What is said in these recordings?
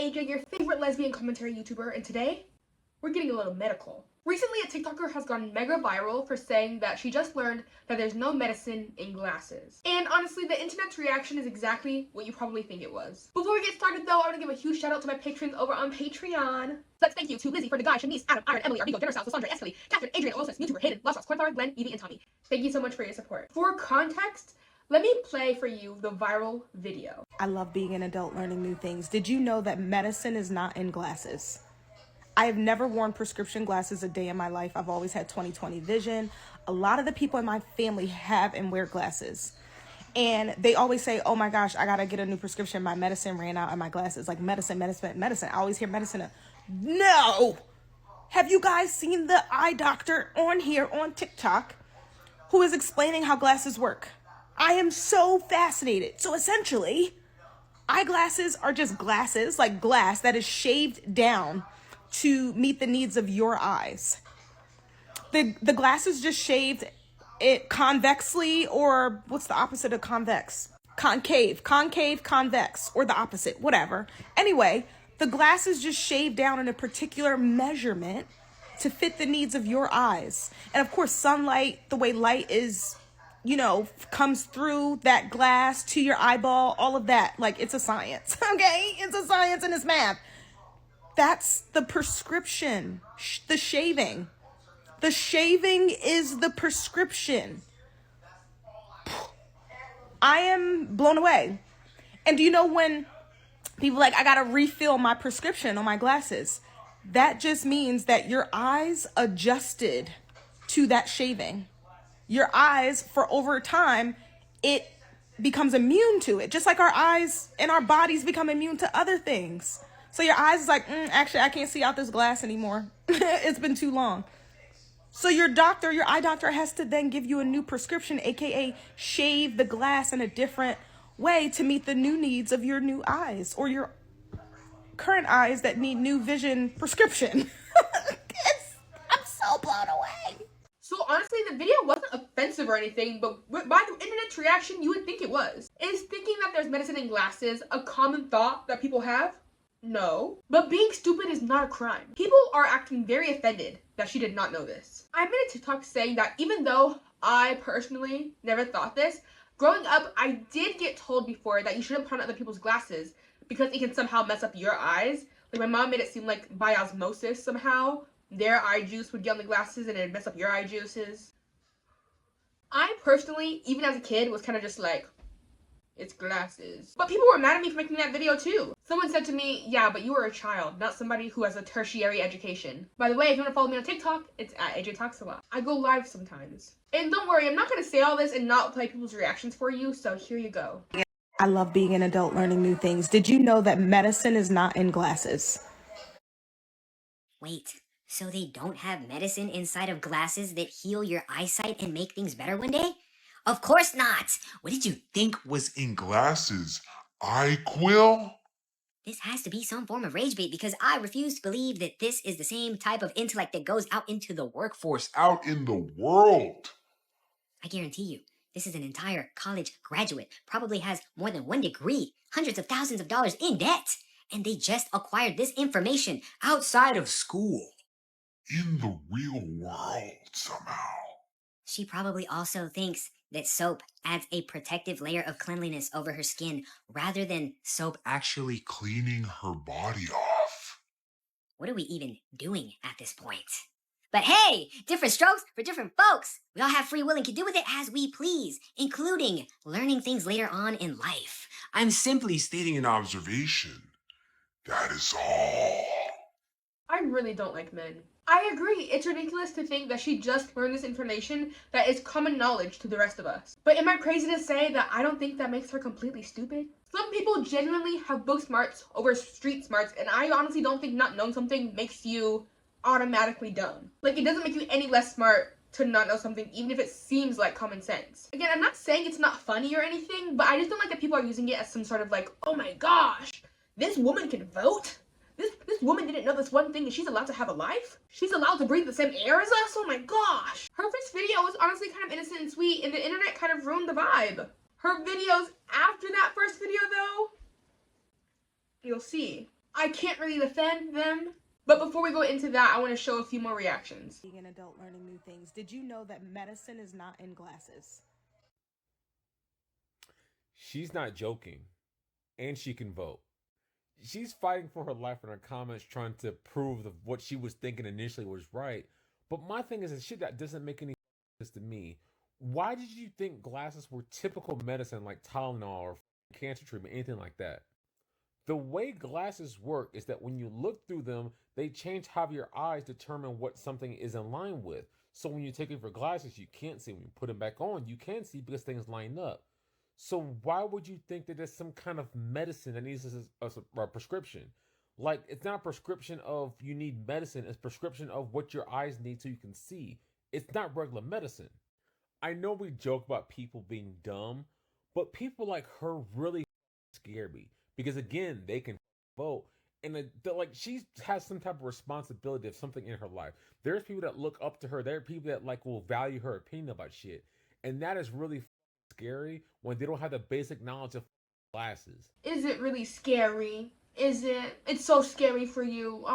AJ, your favorite lesbian commentary YouTuber, and today we're getting a little medical. Recently, a TikToker has gone mega viral for saying that she just learned that there's no medicine in glasses. And honestly, the internet's reaction is exactly what you probably think it was. Before we get started though, I want to give a huge shout out to my patrons over on Patreon. Let's thank you to Lizzie, For the Guy, Shanice, Adam, Iron, Emily, Arbigo, Jenner, South, Sandra, Escalade, Catherine, Adrian, Alosis, YouTuber, Hayden, Lost Ross, Cornflower, Glenn, Evie, and Tommy. Thank you so much for your support. For context, let me play for you the viral video. I love being an adult learning new things. Did you know that medicine is not in glasses? I have never worn prescription glasses a day in my life. I've always had 20/20 vision. A lot of the people in my family have and wear glasses. And they always say, oh my gosh, I gotta get a new prescription. My medicine ran out and my glasses. Like medicine. I always hear medicine. No! Have you guys seen the eye doctor on here on TikTok who is explaining how glasses work? I am so fascinated. So essentially, eyeglasses are just glasses, like glass that is shaved down to meet the needs of your eyes. The glass is just shaved it convexly, or what's the opposite of convex? Concave, convex, or the opposite, whatever. Anyway, the glass is just shaved down in a particular measurement to fit the needs of your eyes. And of course, sunlight, the way light is, comes through that glass to your eyeball, all of that, like it's a science, okay? It's a science and it's math. That's the prescription, the shaving. The shaving is the prescription. I am blown away. And do you know when people are like, I gotta refill my prescription on my glasses? That just means that your eyes adjusted to that shaving. Your eyes, for over time, it becomes immune to it. Just like our eyes and our bodies become immune to other things. So your eyes is like, actually, I can't see out this glass anymore. It's been too long. So your eye doctor has to then give you a new prescription, aka shave the glass in a different way to meet the new needs of your new eyes or your current eyes that need new vision prescription. I'm so blown away. So honestly, the video wasn't offensive or anything, but by the internet's reaction, you would think it was. Is thinking that there's medicine in glasses a common thought that people have? No. But being stupid is not a crime. People are acting very offended that she did not know this. I made a TikTok saying that even though I personally never thought this, growing up, I did get told before that you shouldn't put on other people's glasses because it can somehow mess up your eyes. Like my mom made it seem like by osmosis somehow, their eye juice would get on the glasses and it'd mess up your eye juices. I personally, even as a kid, was kind of just like, it's glasses. But people were mad at me for making that video too. Someone said to me, yeah, but you were a child, not somebody who has a tertiary education. By the way, if you want to follow me on TikTok, it's at AJTalksAlot. I go live sometimes. And don't worry, I'm not going to say all this and not play people's reactions for you, so here you go. I love being an adult learning new things. Did you know that medicine is not in glasses? Wait, so they don't have medicine inside of glasses that heal your eyesight and make things better one day? Of course not! What did you think? Was in glasses. Quill? This has to be some form of rage bait because I refuse to believe that this is the same type of intellect that goes out into the workforce. Out in the world. I guarantee you, this is an entire college graduate, probably has more than one degree, hundreds of thousands of dollars in debt, and they just acquired this information outside of school. In the real world, somehow. She probably also thinks that soap adds a protective layer of cleanliness over her skin rather than soap Actually cleaning her body off. What are we even doing at this point? But hey, different strokes for different folks. We all have free will and can do with it as we please, including learning things later on in life. I'm simply stating an observation. That is all. I really don't like men. I agree, it's ridiculous to think that she just learned this information that is common knowledge to the rest of us. But am I crazy to say that I don't think that makes her completely stupid? Some people genuinely have book smarts over street smarts, and I honestly don't think not knowing something makes you automatically dumb. Like, it doesn't make you any less smart to not know something, even if it seems like common sense. Again, I'm not saying it's not funny or anything, but I just don't like that people are using it as some sort of like, oh my gosh, this woman can vote? This woman didn't know this one thing and she's allowed to have a life? She's allowed to breathe the same air as us? Oh my gosh. Her first video was honestly kind of innocent and sweet, and the internet kind of ruined the vibe. Her videos after that first video though, you'll see. I can't really defend them. But before we go into that, I want to show a few more reactions. Being an adult learning new things. Did you know that medicine is not in glasses? She's not joking, and she can vote. She's fighting for her life in her comments, trying to prove that what she was thinking initially was right. But my thing is, that shit that doesn't make any sense to me. Why did you think glasses were typical medicine like Tylenol or cancer treatment, anything like that? The way glasses work is that when you look through them, they change how your eyes determine what something is in line with. So when you take off your glasses, you can't see. When you put them back on, you can see because things line up. So why would you think that there's some kind of medicine that needs a prescription? Like, it's not a prescription of you need medicine, it's a prescription of what your eyes need so you can see. It's not regular medicine. I know we joke about people being dumb, but people like her really scare me because again, they can vote, and like she has some type of responsibility of something in her life. There's people that look up to her. There are people that like will value her opinion about shit, and that is really scary when they don't have the basic knowledge of glasses. Is it really scary? Is it? It's so scary for you.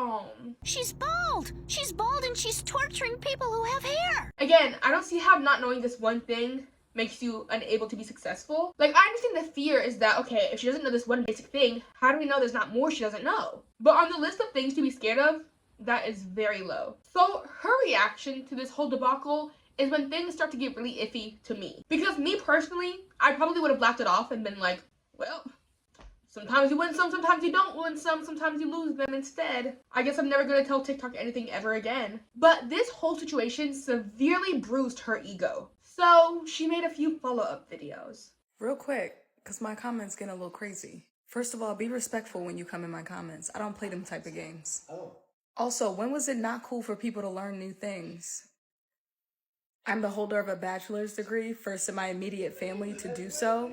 She's bald. She's bald and she's torturing people who have hair. Again, I don't see how not knowing this one thing makes you unable to be successful. Like, I understand the fear is that, okay, if she doesn't know this one basic thing, how do we know there's not more she doesn't know? But on the list of things to be scared of, that is very low. So her reaction to this whole debacle is when things start to get really iffy to me. Because me personally, I probably would have laughed it off and been like, well, sometimes you win some, sometimes you don't win some, sometimes you lose them instead. I guess I'm never gonna tell TikTok anything ever again. But this whole situation severely bruised her ego. So she made a few follow-up videos. Real quick, because my comments getting a little crazy. First of all, be respectful when you come in my comments. I don't play them type of games. Also, when was it not cool for people to learn new things? I'm the holder of a bachelor's degree, first in my immediate family to do so.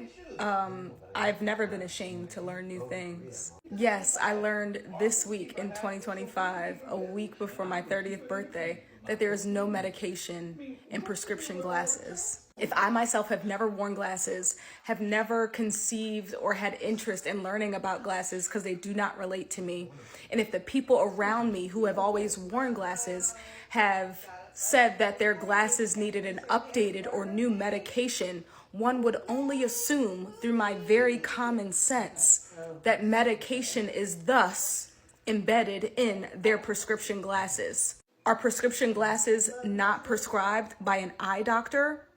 I've never been ashamed to learn new things. Yes, I learned this week in 2025, a week before my 30th birthday, that there is no medication in prescription glasses. If I myself have never worn glasses, have never conceived or had interest in learning about glasses because they do not relate to me, and if the people around me who have always worn glasses have said that their glasses needed an updated or new medication, one would only assume through my very common sense that medication is thus embedded in their prescription glasses. Are prescription glasses not prescribed by an eye doctor?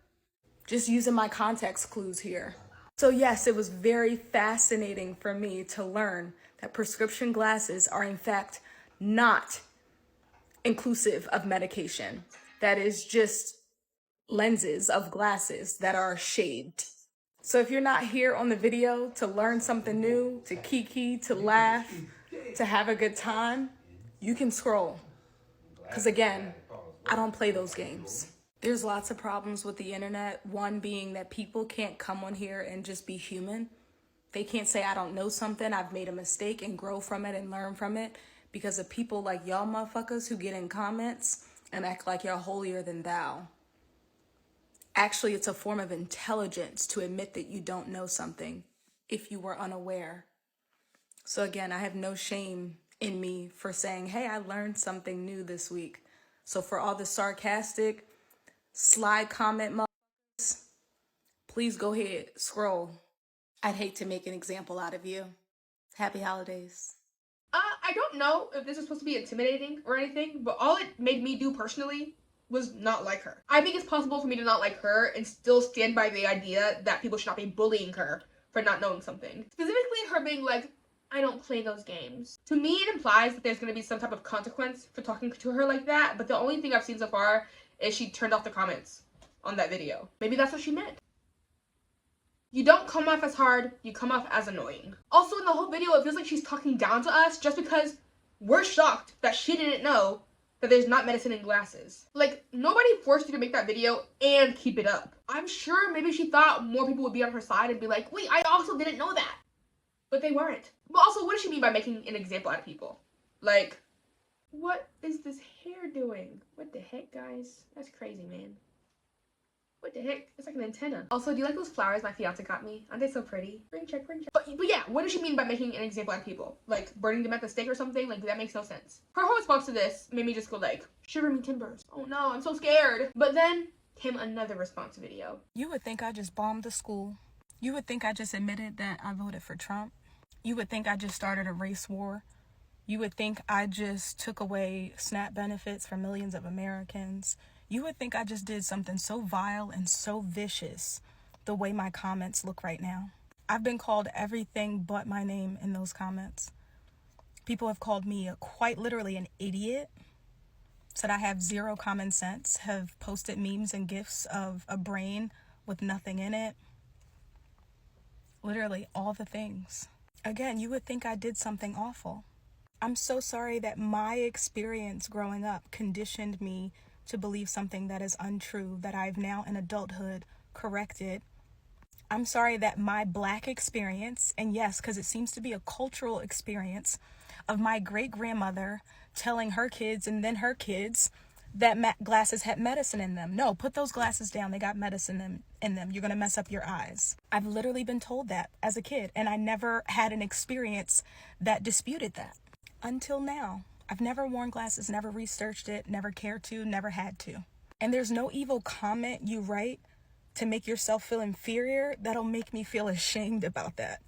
Just using my context clues here. So yes, it was very fascinating for me to learn that prescription glasses are in fact not inclusive of medication. That is just lenses of glasses that are shaded. So if you're not here on the video to learn something new, to kiki, to laugh, to have a good time, you can scroll. Because again, I don't play those games. There's lots of problems with the internet. One being that people can't come on here and just be human. They can't say, I don't know something, I've made a mistake, and grow from it and learn from it because of people like y'all motherfuckers who get in comments and act like y'all holier than thou. Actually, it's a form of intelligence to admit that you don't know something if you were unaware. So again, I have no shame in me for saying, hey, I learned something new this week. So for all the sarcastic, sly comment motherfuckers, please go ahead, scroll. I'd hate to make an example out of you. Happy holidays. I don't know if this is supposed to be intimidating or anything, but all it made me do personally was not like her. I think it's possible for me to not like her and still stand by the idea that people should not be bullying her for not knowing something. Specifically her being like, I don't play those games. To me, it implies that there's going to be some type of consequence for talking to her like that, but the only thing I've seen so far is she turned off the comments on that video. Maybe that's what she meant. You don't come off as hard, you come off as annoying. Also, in the whole video, it feels like she's talking down to us just because we're shocked that she didn't know that there's not medicine in glasses. Like, nobody forced you to make that video and keep it up. I'm sure maybe she thought more people would be on her side and be like, wait, I also didn't know that. But they weren't. But also, what does she mean by making an example out of people? Like, what is this hair doing? What the heck, guys? That's crazy, man. What the heck? It's like an antenna. Also, do you like those flowers my fiance got me? Aren't they so pretty? Ring check, ring check. But yeah, what does she mean by making an example out of people? Like burning them at the stake or something? Like that makes no sense. Her whole response to this made me just go like, shiver me timbers. Oh no, I'm so scared. But then came another response video. You would think I just bombed the school. You would think I just admitted that I voted for Trump. You would think I just started a race war. You would think I just took away SNAP benefits for millions of Americans. You would think I just did something so vile and so vicious the way my comments look right now. I've been called everything but my name in those comments. People have called me quite literally an idiot, said I have zero common sense, have posted memes and gifs of a brain with nothing in it. Literally all the things. Again, you would think I did something awful. I'm so sorry that my experience growing up conditioned me to believe something that is untrue, that I've now in adulthood corrected. I'm sorry that my Black experience, and yes, because it seems to be a cultural experience, of my great-grandmother telling her kids and then her kids that glasses had medicine in them. No, put those glasses down. They got medicine in them. You're going to mess up your eyes. I've literally been told that as a kid, and I never had an experience that disputed that. Until now. I've never worn glasses, never researched it, never cared to, never had to. And there's no evil comment you write to make yourself feel inferior that'll make me feel ashamed about that.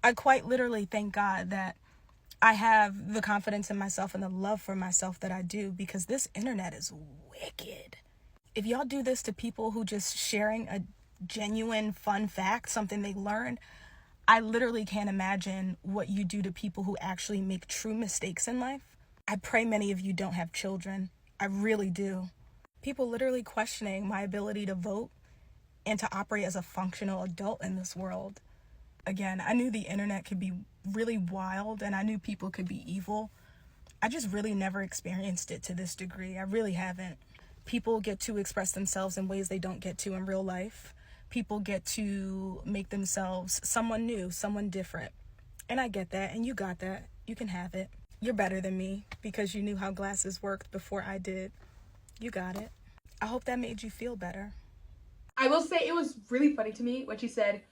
I quite literally thank God that I have the confidence in myself and the love for myself that I do, because this internet is wicked. If y'all do this to people who just sharing a genuine fun fact, something they learned, I literally can't imagine what you do to people who actually make true mistakes in life. I pray many of you don't have children. I really do. People literally questioning my ability to vote and to operate as a functional adult in this world. Again, I knew the internet could be really wild and I knew people could be evil. I just really never experienced it to this degree. I really haven't. People get to express themselves in ways they don't get to in real life. People get to make themselves someone new, someone different. And I get that, and you got that. You can have it. You're better than me because you knew how glasses worked before I did. You got it. I hope that made you feel better. I will say it was really funny to me when she said,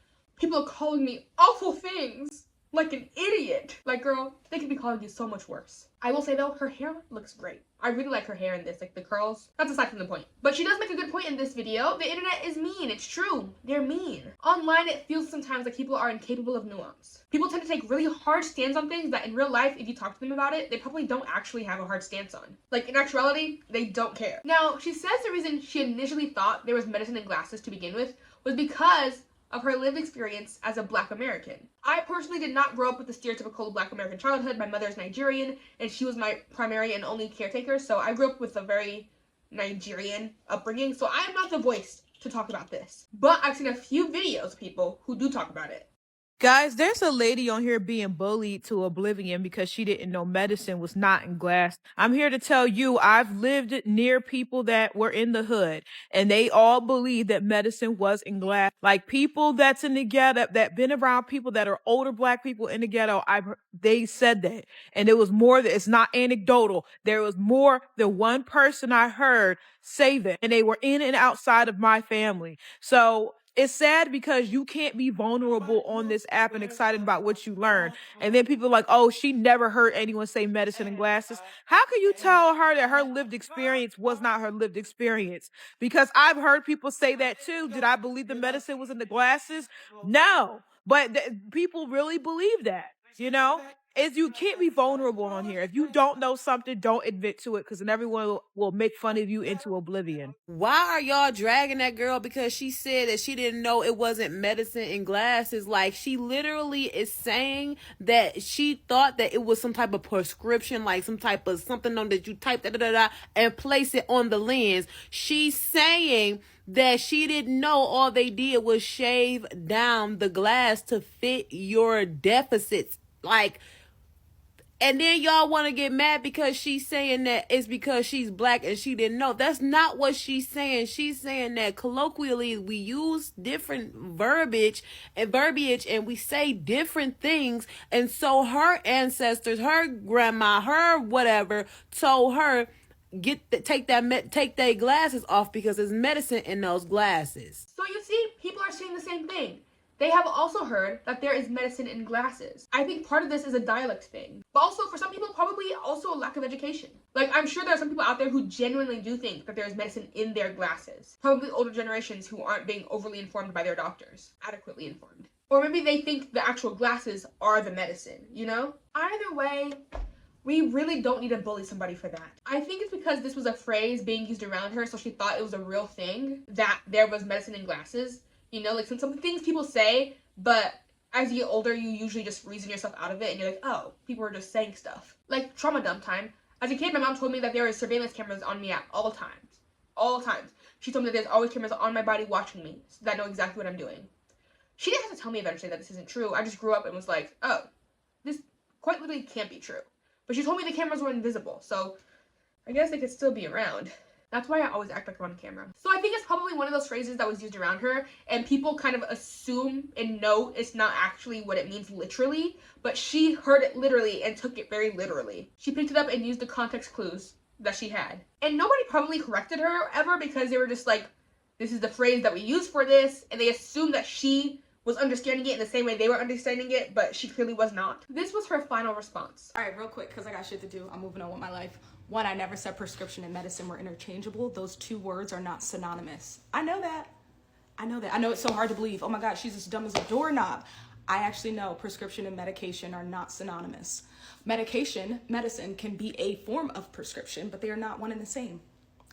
people are calling me awful things. Like an idiot. Like, girl, they could be calling you so much worse. I will say, though, her hair looks great. I really like her hair in this, like the curls. That's aside from the point. But she does make a good point in this video. The internet is mean. It's true. They're mean. Online, it feels sometimes like people are incapable of nuance. People tend to take really hard stands on things that in real life, if you talk to them about it, they probably don't actually have a hard stance on. Like, in actuality, they don't care. Now, she says the reason she initially thought there was medicine in glasses to begin with was because of her lived experience as a Black American. I personally did not grow up with the stereotypical Black American childhood. My mother is Nigerian, and she was my primary and only caretaker, so I grew up with a very Nigerian upbringing, so I am not the voice to talk about this. But I've seen a few videos of people who do talk about it. Guys, there's a lady on here being bullied to oblivion because she didn't know medicine was not in glass. I'm here to tell you, I've lived near people that were in the hood, and they all believe that medicine was in glass. Like people that's in the ghetto, that been around people that are older Black people in the ghetto, they said that. And it was more that it's not anecdotal. There was more than one person I heard say that, and they were in and outside of my family. So it's sad because you can't be vulnerable on this app and excited about what you learn. And then people are like, oh, she never heard anyone say medicine and glasses. How can you tell her that her lived experience was not her lived experience? Because I've heard people say that too. Did I believe the medicine was in the glasses? No. But people really believe that, you know? You can't be vulnerable on here. If you don't know something, don't admit to it, because then everyone will make fun of you into oblivion. Why are y'all dragging that girl because she said that she didn't know it wasn't medicine in glasses? Like, she literally is saying that she thought that it was some type of prescription, like some type of something on that you type and place it on the lens. She's saying that she didn't know all they did was shave down the glass to fit your deficits. Like, and then y'all want to get mad because she's saying that it's because she's Black and she didn't know. That's not what she's saying. She's saying that colloquially we use different verbiage and we say different things. And so her ancestors, her grandma, her whatever, told her, take their glasses off because there's medicine in those glasses. So you see, people are saying the same thing. They have also heard that there is medicine in glasses. I think part of this is a dialect thing. But also, for some people, probably also a lack of education. Like, I'm sure there are some people out there who genuinely do think that there is medicine in their glasses. Probably older generations who aren't being overly informed by their doctors. Adequately informed. Or maybe they think the actual glasses are the medicine, you know? Either way, we really don't need to bully somebody for that. I think it's because this was a phrase being used around her, so she thought it was a real thing that there was medicine in glasses. You know, like some things people say, but as you get older, you usually just reason yourself out of it and you're like, oh, people are just saying stuff. Like trauma dump time. As a kid, my mom told me that there were surveillance cameras on me at all times. All times. She told me that there's always cameras on my body watching me so that I know exactly what I'm doing. She didn't have to tell me eventually that this isn't true. I just grew up and was like, oh, this quite literally can't be true. But she told me the cameras were invisible, so I guess they could still be around. That's why I always act like I'm on camera. So I think it's probably one of those phrases that was used around her, and people kind of assume and know it's not actually what it means literally, but she heard it literally and took it very literally. She picked it up and used the context clues that she had. And nobody probably corrected her ever because they were just like, this is the phrase that we use for this, and they assumed that she was understanding it in the same way they were understanding it, but she clearly was not. This was her final response. All right, real quick, because I got shit to do. I'm moving on with my life. One, I never said prescription and medicine were interchangeable. Those two words are not synonymous. I know that. I know it's so hard to believe. Oh my God, she's as dumb as a doorknob. I actually know prescription and medication are not synonymous. Medicine can be a form of prescription, but they are not one and the same.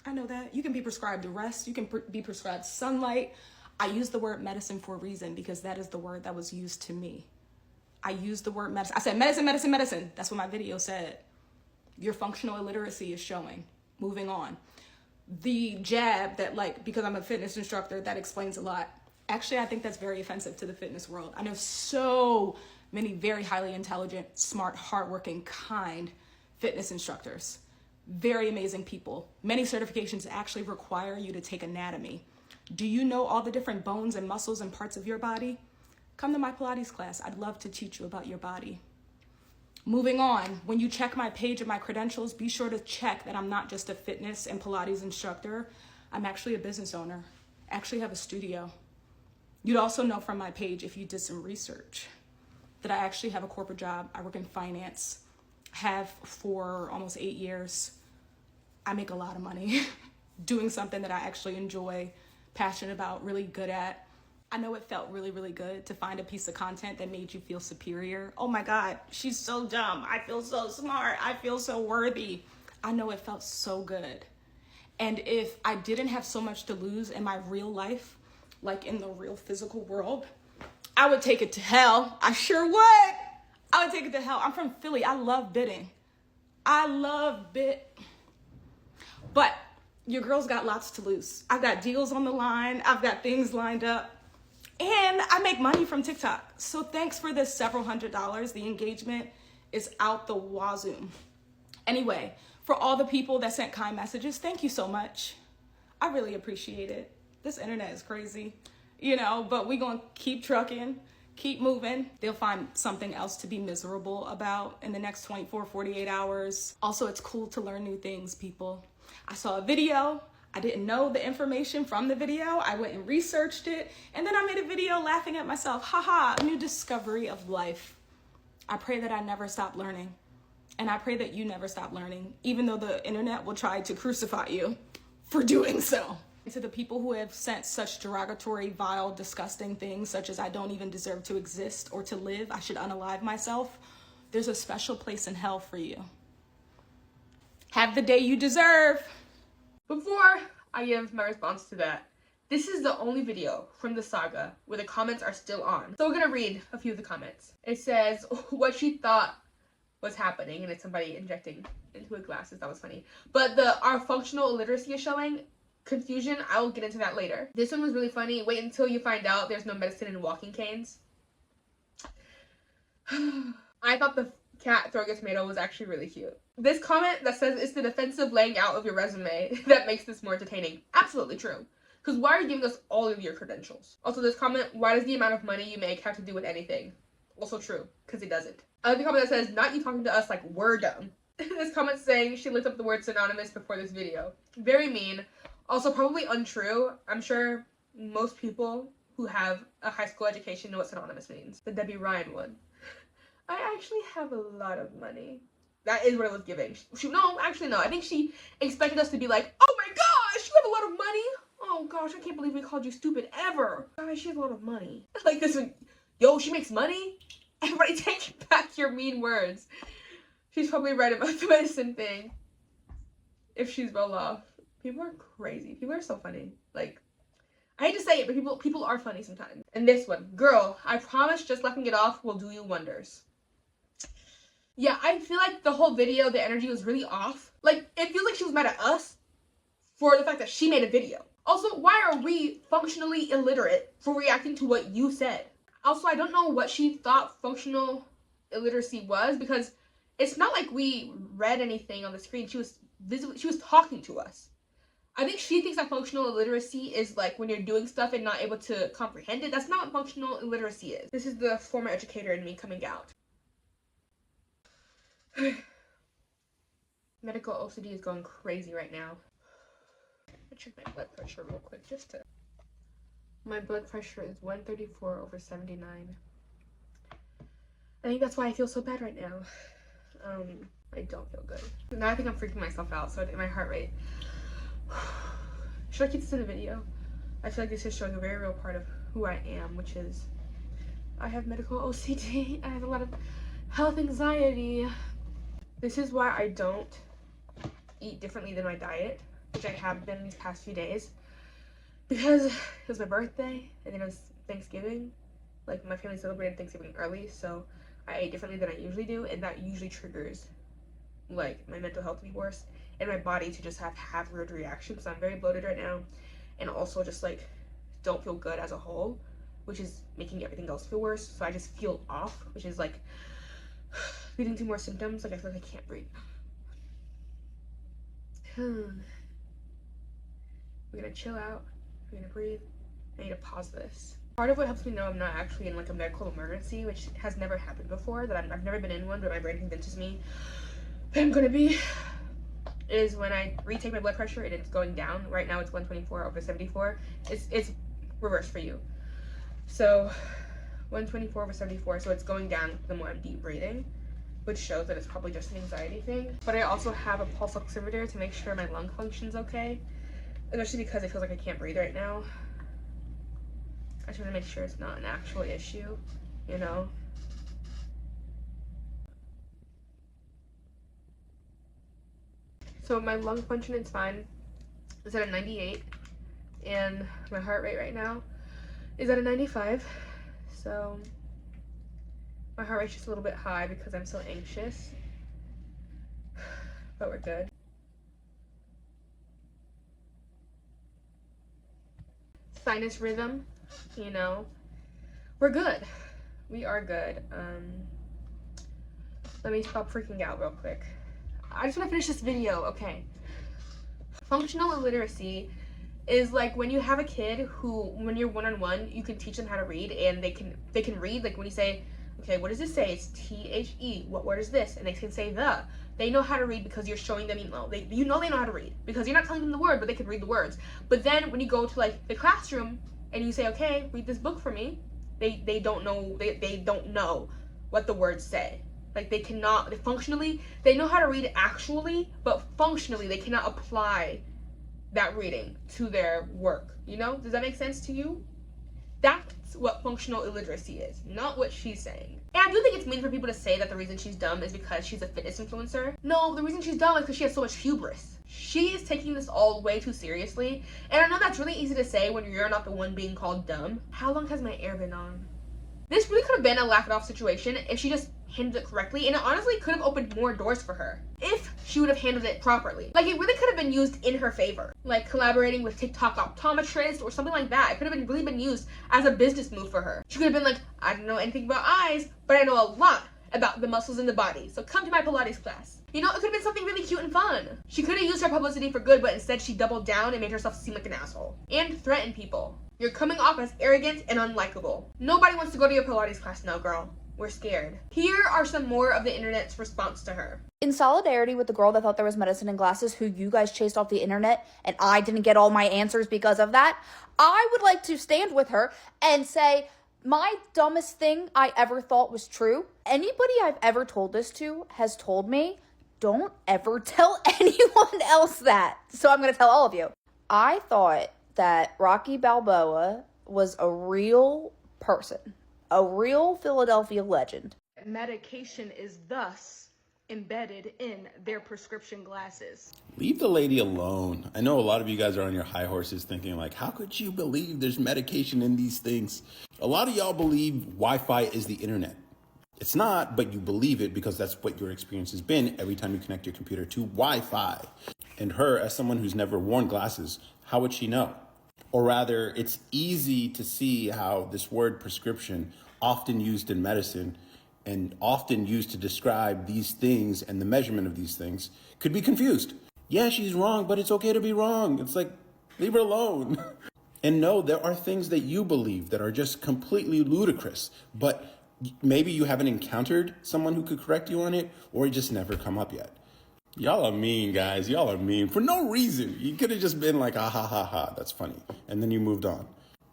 I know that. You can be prescribed rest. You can be prescribed sunlight. I use the word medicine for a reason because that is the word that was used to me. I used the word medicine. I said medicine, medicine, medicine. That's what my video said. Your functional illiteracy is showing. Moving on. The jab that, like, because I'm a fitness instructor, that explains a lot. Actually, I think that's very offensive to the fitness world. I know so many very highly intelligent, smart, hardworking, kind fitness instructors. Very amazing people. Many certifications actually require you to take anatomy. Do you know all the different bones and muscles and parts of your body? Come to my Pilates class. I'd love to teach you about your body. Moving on, when you check my page and my credentials, be sure to check that I'm not just a fitness and Pilates instructor. I'm actually a business owner. I actually have a studio. You'd also know from my page, if you did some research, that I actually have a corporate job. I work in finance, have for almost 8 years. I make a lot of money doing something that I actually enjoy, passionate about, really good at. I know it felt really, really good to find a piece of content that made you feel superior. Oh my God, she's so dumb. I feel so smart. I feel so worthy. I know it felt so good. And if I didn't have so much to lose in my real life, like in the real physical world, I would take it to hell. I sure would. I would take it to hell. I'm from Philly. I love bidding. But your girl's got lots to lose. I've got deals on the line. I've got things lined up. And I make money from TikTok. So thanks for the several $100s. The engagement is out the wazoo. Anyway, for all the people that sent kind messages, thank you so much. I really appreciate it. This internet is crazy, but we gonna keep trucking, keep moving. They'll find something else to be miserable about in the next 24, 48 hours. Also, it's cool to learn new things, people. I saw a video. I didn't know the information from the video. I went and researched it. And then I made a video laughing at myself. Haha, new discovery of life. I pray that I never stop learning. And I pray that you never stop learning, even though the internet will try to crucify you for doing so. To the people who have sent such derogatory, vile, disgusting things, such as I don't even deserve to exist or to live, I should unalive myself, there's a special place in hell for you. Have the day you deserve. Before I give my response to that, this is the only video from the saga where the comments are still on. So we're gonna read a few of the comments. It says what she thought was happening, and it's somebody injecting into her glasses. That was funny. But our functional illiteracy is showing confusion. I will get into that later. This one was really funny. Wait until you find out there's no medicine in walking canes. I thought the cat throwing a tomato was actually really cute. This comment that says it's the defensive laying out of your resume that makes this more entertaining. Absolutely true. Because why are you giving us all of your credentials? Also, this comment, why does the amount of money you make have to do with anything? Also true, because it doesn't. I like the comment that says, not you talking to us like we're dumb. This comment saying she looked up the word synonymous before this video. Very mean. Also probably untrue. I'm sure most people who have a high school education know what synonymous means. The Debbie Ryan one. I actually have a lot of money. That is what it was giving. No, actually no. I think she expected us to be like, oh my gosh, you have a lot of money? Oh gosh, I can't believe we called you stupid ever. Gosh, she has a lot of money. Like this one, yo, she makes money? Everybody take back your mean words. She's probably right about the medicine thing. If she's well off. People are crazy. People are so funny. Like, I hate to say it, but people are funny sometimes. And this one, girl, I promise just laughing it off will do you wonders. Yeah, I feel like the whole video, the energy was really off. Like, it feels like she was mad at us for the fact that she made a video. Also, why are we functionally illiterate for reacting to what you said? Also, I don't know what she thought functional illiteracy was, because it's not like we read anything on the screen. She was talking to us. I think she thinks that functional illiteracy is like when you're doing stuff and not able to comprehend it. That's not what functional illiteracy is. This is the former educator in me coming out. Medical OCD is going crazy right now. I'll check my blood pressure real quick My blood pressure is 134/79. I think that's why I feel so bad right now. I don't feel good. Now I think I'm freaking myself out, so my heart rate. Should I keep this in the video? I feel like this is showing a very real part of who I am, which is I have medical OCD. I have a lot of health anxiety. This is why I don't eat differently than my diet, which I have been these past few days. Because it was my birthday, and then it was Thanksgiving. Like, my family celebrated Thanksgiving early, so I ate differently than I usually do, and that usually triggers, like, my mental health to be worse, and my body to just have weird reactions. So I'm very bloated right now, and also just, like, don't feel good as a whole, which is making everything else feel worse. So I just feel off, which is, like, leading to more symptoms. Like, I feel like I can't breathe. We're gonna chill out. We're gonna breathe. I need to pause this. Part of what helps me know I'm not actually in like a medical emergency, which has never happened before, that I've never been in one, but my brain convinces me that I'm gonna be, is when I retake my blood pressure and it's going down. Right now it's 124/74. It's reversed for you. So 124/74, so it's going down the more I'm deep breathing, which shows that it's probably just an anxiety thing. But I also have a pulse oximeter to make sure my lung function's okay, especially because it feels like I can't breathe right now. I just want to make sure it's not an actual issue, you know? So my lung function is fine. It's at a 98, and my heart rate right now is at a 95. So my heart rate's just a little bit high because I'm so anxious, but we're good. Sinus rhythm, you know, we're good. We are good. Let me stop freaking out real quick. I just want to finish this video. Okay. Functional illiteracy is like when you have a kid who, when you're one-on-one, you can teach them how to read, and they can read. Like when you say, okay, what does this say? It's T-H-E. What word is this? And they can say the. They know how to read because you're showing them, you know they know how to read because you're not telling them the word, but they can read the words. But then when you go to like the classroom and you say, okay, read this book for me, they don't know, they don't know what the words say. Like they cannot, they know how to read actually, but functionally they cannot apply that reading to their work. You know, does that make sense to you? That's what functional illiteracy is, not what she's saying. And I do think it's mean for people to say that the reason she's dumb is because she's a fitness influencer. No, the reason she's dumb is because she has so much hubris. She is taking this all way too seriously. And I know that's really easy to say when you're not the one being called dumb. How long has my air been on? This really could have been a laugh it off situation if she just handled it correctly, and it honestly could have opened more doors for her if she would have handled it properly. Like, it really could have been used in her favor, like collaborating with TikTok optometrist or something like that. It could have really been used as a business move for her. She could have been like, I don't know anything about eyes, but I know a lot about the muscles in the body, so come to my Pilates class. You know, it could have been something really cute and fun. She could have used her publicity for good, but instead she doubled down and made herself seem like an asshole and threatened people. You're coming off as arrogant and unlikable. Nobody wants to go to your Pilates class now, girl. we're scared. Here are some more of the internet's response to her. In solidarity with the girl that thought there was medicine in glasses who you guys chased off the internet and I didn't get all my answers because of that, I would like to stand with her and say, my dumbest thing I ever thought was true. Anybody I've ever told this to has told me, don't ever tell anyone else that. So I'm going to tell all of you. I thought that Rocky Balboa was a real person, a real Philadelphia legend. Medication is thus embedded in their prescription glasses. Leave the lady alone. I know a lot of you guys are on your high horses thinking like, how could you believe there's medication in these things? A lot of y'all believe Wi-Fi is the internet. It's not, but you believe it because that's what your experience has been every time you connect your computer to Wi-Fi. And her, as someone who's never worn glasses, how would she know? Or rather, it's easy to see how this word prescription, often used in medicine and often used to describe these things and the measurement of these things, could be confused. Yeah, she's wrong, but it's okay to be wrong. It's like, leave her alone. And no, there are things that you believe that are just completely ludicrous, but maybe you haven't encountered someone who could correct you on it, or it just never come up yet. Y'all are mean, guys. Y'all are mean for no reason. You could have just been like, ah, ha, ha, ha, that's funny. And then you moved on.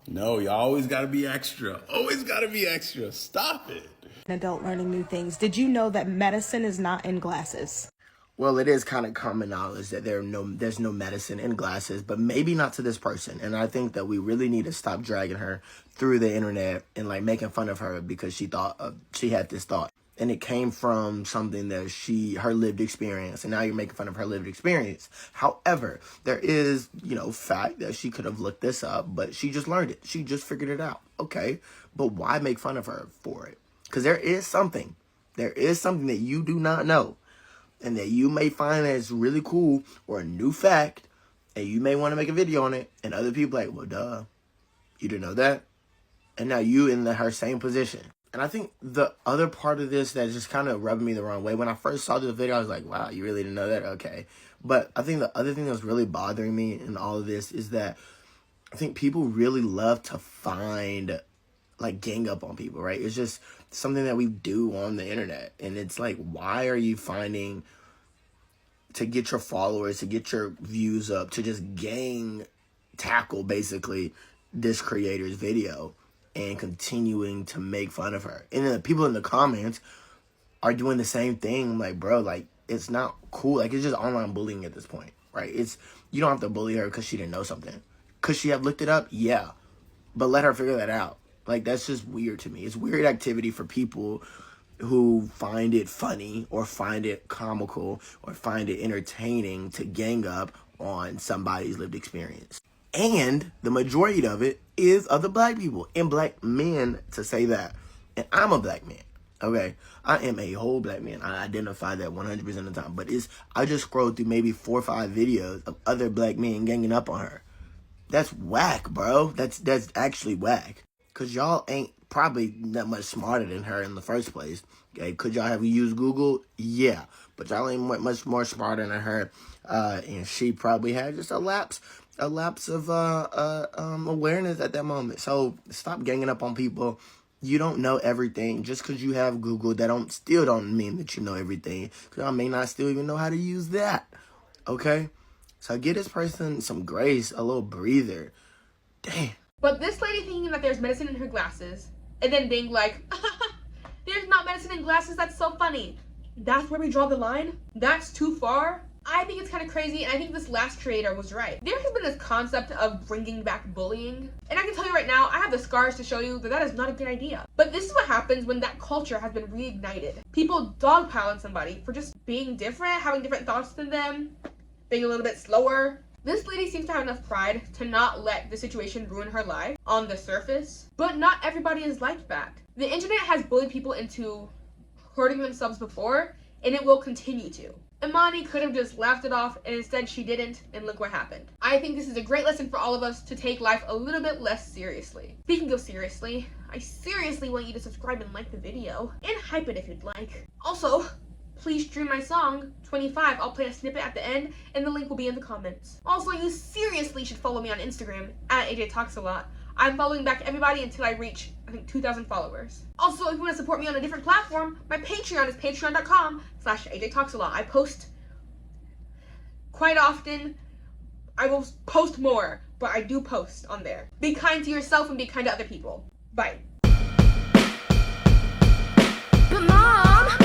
No, you always got to be extra. Always got to be extra. Stop it. An adult learning new things. Did you know that medicine is not in glasses? Well, it is kind of common knowledge that there's no medicine in glasses, but maybe not to this person. And I think that we really need to stop dragging her through the internet and like making fun of her because she thought she had this thought. And it came from something that her lived experience. And now you're making fun of her lived experience. However, there is, fact that she could have looked this up, but she just learned it. She just figured it out. Okay. But why make fun of her for it? Because there is something that you do not know. And that you may find that it's really cool or a new fact, and you may want to make a video on it, and other people like, well, duh, you didn't know that? And now you in her same position. And I think the other part of this that just kind of rubbed me the wrong way, when I first saw this video, I was like, wow, you really didn't know that? Okay. But I think the other thing that's really bothering me in all of this is that I think people really love to gang up on people, right? It's just something that we do on the internet. And it's like, why are you finding to get your followers, to get your views up, to just tackle basically this creator's video and continuing to make fun of her? And then the people in the comments are doing the same thing. I'm like, bro, like, it's not cool. Like, it's just online bullying at this point, right? You don't have to bully her because she didn't know something. Could she have looked it up? Yeah. But let her figure that out. Like, that's just weird to me. It's weird activity for people who find it funny or find it comical or find it entertaining to gang up on somebody's lived experience. And the majority of it is other black people and black men to say that. And I'm a black man, okay? I am a whole black man. I identify that 100% of the time. But I just scrolled through maybe 4 or 5 videos of other black men ganging up on her. That's whack, bro. That's actually whack. Because y'all ain't probably that much smarter than her in the first place. Okay, could y'all have used Google? Yeah. But y'all ain't much more smarter than her. And she probably had just a lapse of awareness at that moment. So stop ganging up on people. You don't know everything. Just because you have Google, still don't mean that you know everything. Because y'all may not still even know how to use that. Okay? So give this person some grace, a little breather. Damn. But this lady thinking that there's medicine in her glasses, and then being like, there's not medicine in glasses, that's so funny. That's where we draw the line? That's too far? I think it's kind of crazy, and I think this last creator was right. There has been this concept of bringing back bullying, and I can tell you right now, I have the scars to show you that is not a good idea. But this is what happens when that culture has been reignited. People dogpile on somebody for just being different, having different thoughts than them, being a little bit slower. This lady seems to have enough pride to not let the situation ruin her life on the surface, but not everybody is like that. The internet has bullied people into hurting themselves before, and it will continue to. Imani could have just laughed it off, and instead she didn't, and look what happened. I think this is a great lesson for all of us to take life a little bit less seriously. Speaking of seriously, I seriously want you to subscribe and like the video, and hype it if you'd like. Also, please stream my song, 25. I'll play a snippet at the end, and the link will be in the comments. Also, you seriously should follow me on Instagram, at AJTalksAlot. I'm following back everybody until I reach, I think, 2,000 followers. Also, if you want to support me on a different platform, my Patreon is patreon.com/AJTalksAlot. I post quite often. I will post more, but I do post on there. Be kind to yourself and be kind to other people. Bye. But Mom!